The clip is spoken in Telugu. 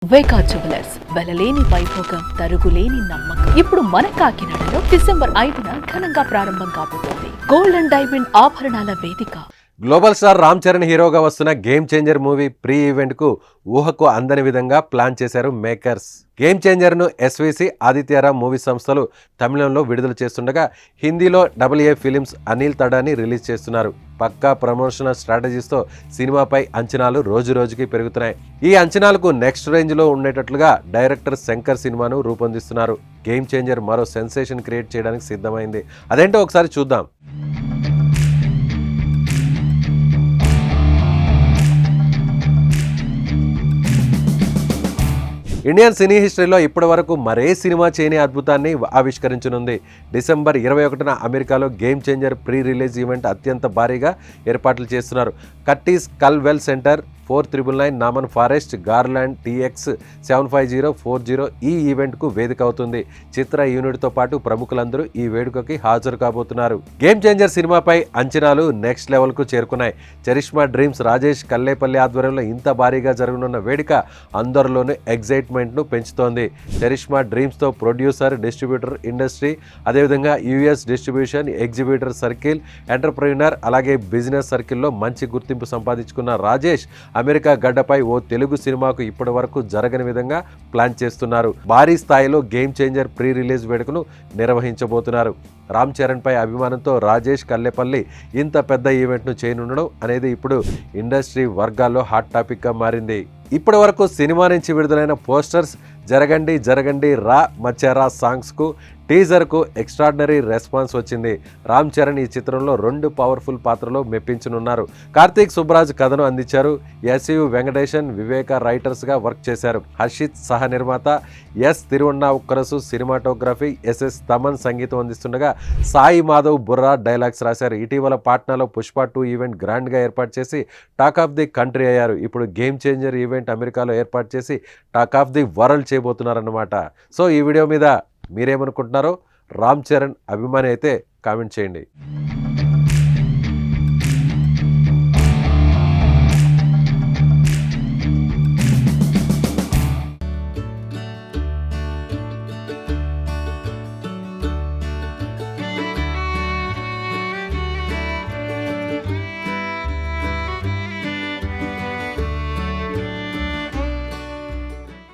వేకా జ్యువెలర్స్ వెలలేని వైభోగం తరుగులేని నమ్మకం. ఇప్పుడు మన కాకినాడలో డిసెంబర్ 5న ఘనంగా ప్రారంభం కాబోతోంది గోల్డ్ అండ్ డైమండ్ ఆభరణాల వేదిక. గ్లోబల్ స్టార్ రామ్ చరణ్ హీరోగా వస్తున్న game changer movie pre event కు ఊహకు అందని విధంగా ప్లాన్ చేశారు మేకర్స్. గేమ్ చేంజర్ ను ఎస్విసి ఆదిత్యరామ్ మూవీ సంస్థలు తమిళంలో విడుదల చేస్తుండగా హిందీలో AA films Anil Thadani release చేస్తున్నారు. పక్కా ప్రమోషనల్ స్ట్రాటజీస్తో సినిమాపై అంచనాలు రోజు రోజుకి పెరుగుతున్నాయి. ఈ అంచనాలకు నెక్స్ట్ రేంజ్ లో ఉండేటట్లుగా డైరెక్టర్ శంకర్ సినిమాను రూపొందిస్తున్నారు. గేమ్ చేంజర్ మరో సెన్సేషన్ క్రియేట్ చేయడానికి సిద్ధమైంది. అదేంటో ఒకసారి చూద్దాం. ఇండియన్ సినీ హిస్టరీలో ఇప్పటి వరకు మరే సినిమా చేయని అద్భుతాన్ని ఆవిష్కరించనుంది. డిసెంబర్ 21న అమెరికాలో Game Changer pre release event అత్యంత భారీగా ఏర్పాట్లు చేస్తున్నారు. Curtis Culwell Center 499 Naaman Forest Garland TX 75040 ఈ ఈవెంట్కు వేదిక అవుతుంది. చిత్ర యూనిట్తో పాటు ప్రముఖులందరూ ఈ వేడుకకి హాజరు కాబోతున్నారు. గేమ్ చేంజర్ సినిమాపై అంచనాలు నెక్స్ట్ లెవెల్కు చేరుకున్నాయి. చరిష్మా డ్రీమ్స్ రాజేష్ కల్లేపల్లి ఆధ్వర్యంలో ఇంత భారీగా జరగనున్న వేడుక అందరిలోనూ ఎగ్జైట్మెంట్ను పెంచుతోంది. చరిష్మా డ్రీమ్స్తో ప్రొడ్యూసర్, డిస్ట్రిబ్యూటర్, ఇండస్ట్రీ, అదేవిధంగా US distribution, exhibitor circle, entrepreneur, అలాగే బిజినెస్ సర్కిల్లో మంచి గుర్తింపు సంపాదించుకున్న రాజేష్ అమెరికా గడ్డపై ఓ తెలుగు సినిమాకు ఇప్పటి వరకు జరగని విధంగా ప్లాన్ చేస్తున్నారు. భారీ స్థాయిలో గేమ్ చేంజర్ ప్రీ రిలీజ్ వేడుకను నిర్వహించబోతున్నారు. రామ్ చరణ్ పై అభిమానంతో రాజేష్ కల్లేపల్లి ఇంత పెద్ద ఈవెంట్ను చేయనుండడం అనేది ఇప్పుడు ఇండస్ట్రీ వర్గాల్లో హాట్ టాపిక్గా మారింది. ఇప్పటి వరకు సినిమా నుంచి విడుదలైన పోస్టర్స్, జరగండి జరగండి రా మచ్చారా సాంగ్స్కు, టీజర్కు ఎక్స్ట్రాడినరీ రెస్పాన్స్ వచ్చింది. రామ్ చరణ్ ఈ చిత్రంలో 2 పవర్ఫుల్ పాత్రలో మెప్పించనున్నారు. కార్తీక్ సుబ్బరాజ్ కథను అందించారు. SU వెంకటేశన్, వివేక రైటర్స్గా వర్క్ చేశారు. హర్షిత్ సహ నిర్మాత, S తిరువన్నావుక్కరసు సినిమాటోగ్రఫీ, SS తమన్ సంగీతం అందిస్తుండగా సాయి మాధవ్ బుర్రా డైలాగ్స్ రాశారు. ఇటీవల పాట్నాలో పుష్ప 2 ఈవెంట్ గ్రాండ్గా ఏర్పాటు చేసి టాక్ ఆఫ్ ది కంట్రీ అయ్యారు. ఇప్పుడు గేమ్ చేంజర్ ఈవెంట్ అమెరికాలో ఏర్పాటు చేసి టాక్ ఆఫ్ ది వరల్డ్ చేయబోతున్నారన్నమాట. సో ఈ వీడియో మీద మీరేమనుకుంటున్నారో రామ్ చరణ్ అభిమాని అయితే కామెంట్ చేయండి.